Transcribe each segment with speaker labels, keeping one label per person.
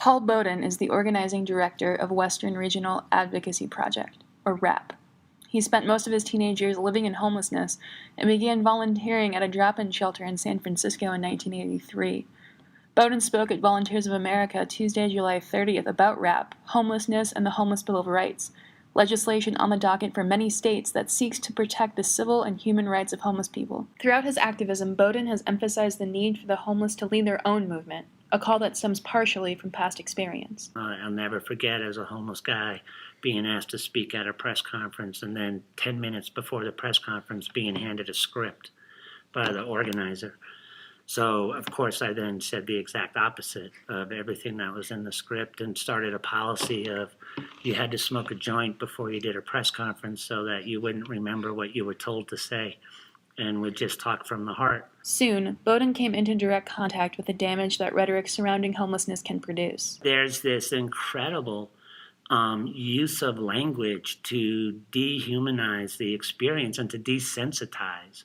Speaker 1: Paul Boden is the organizing director of Western Regional Advocacy Project, or WRAP. He spent most of his teenage years living in homelessness and began volunteering at a drop-in shelter in San Francisco in 1983. Boden spoke at Volunteers of America Tuesday, July 30th about WRAP, homelessness, and the Homeless Bill of Rights, legislation on the docket for many states that seeks to protect the civil and human rights of homeless people. Throughout his activism, Boden has emphasized the need for the homeless to lead their own movement, a call that stems partially from past experience.
Speaker 2: I'll never forget, as a homeless guy, being asked to speak at a press conference, and then 10 minutes before the press conference being handed a script by the organizer. So, of course, I then said the exact opposite of everything that was in the script and started a policy of you had to smoke a joint before you did a press conference so that you wouldn't remember what you were told to say and would just talk from the heart.
Speaker 1: Soon, Boden came into direct contact with the damage that rhetoric surrounding homelessness can produce.
Speaker 2: There's this incredible use of language to dehumanize the experience and to desensitize.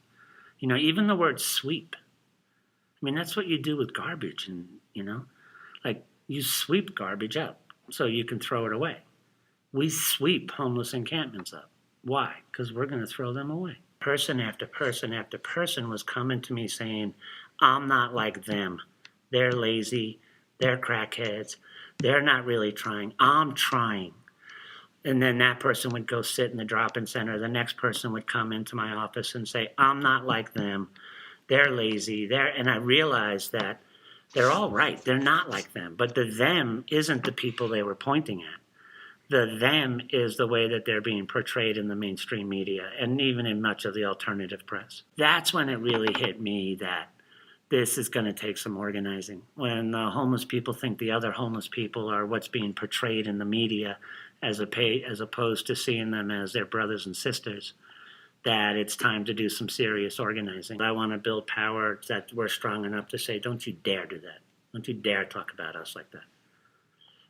Speaker 2: You know, even the word sweep. I mean, that's what you do with garbage, and, you know, like you sweep garbage up so you can throw it away. We sweep homeless encampments up. Why? Because we're going to throw them away. Person after person after person was coming to me saying, I'm not like them. They're lazy. They're crackheads. They're not really trying. I'm trying. And then that person would go sit in the drop-in center. The next person would come into my office and say, I'm not like them. They're lazy. And I realized that they're all right. They're not like them. But the them isn't the people they were pointing at. The them is the way that they're being portrayed in the mainstream media and even in much of the alternative press. That's when it really hit me that this is going to take some organizing. When homeless people think the other homeless people are what's being portrayed in the media as opposed to seeing them as their brothers and sisters, that it's time to do some serious organizing. I want to build power that we're strong enough to say, don't you dare do that. Don't you dare talk about us like that.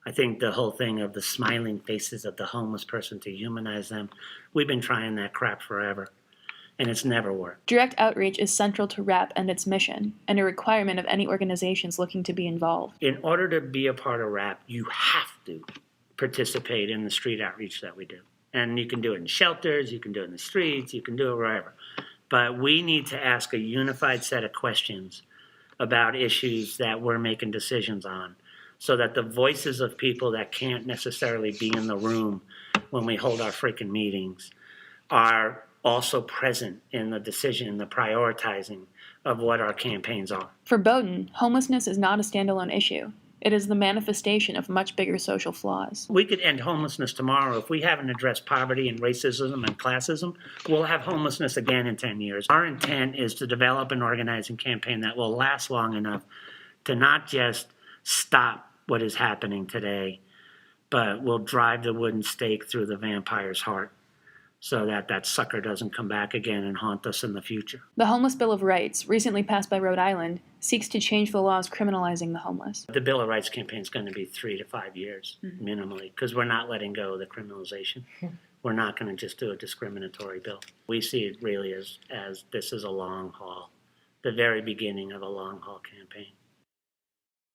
Speaker 2: I think the whole thing of the smiling faces of the homeless person to humanize them, we've been trying that crap forever, and it's never worked.
Speaker 1: Direct outreach is central to WRAP and its mission, and a requirement of any organizations looking to be involved.
Speaker 2: In order to be a part of WRAP, you have to participate in the street outreach that we do. And you can do it in shelters, you can do it in the streets, you can do it wherever. But we need to ask a unified set of questions about issues that we're making decisions on, so that the voices of people that can't necessarily be in the room when we hold our freaking meetings are also present in the decision, the prioritizing of what our campaigns are.
Speaker 1: For Boden, homelessness is not a standalone issue. It is the manifestation of much bigger social flaws.
Speaker 2: We could end homelessness tomorrow. If we haven't addressed poverty and racism and classism, we'll have homelessness again in 10 years. Our intent is to develop an organizing campaign that will last long enough to not just stop what is happening today, but will drive the wooden stake through the vampire's heart so that that sucker doesn't come back again and haunt us in the future.
Speaker 1: The Homeless Bill of Rights, recently passed by Rhode Island, seeks to change the laws criminalizing the homeless.
Speaker 2: The Bill of Rights campaign is going to be 3 to 5 years, minimally, because we're not letting go of the criminalization. We're not going to just do a discriminatory bill. We see it really as this is a long haul, the very beginning of a long haul campaign.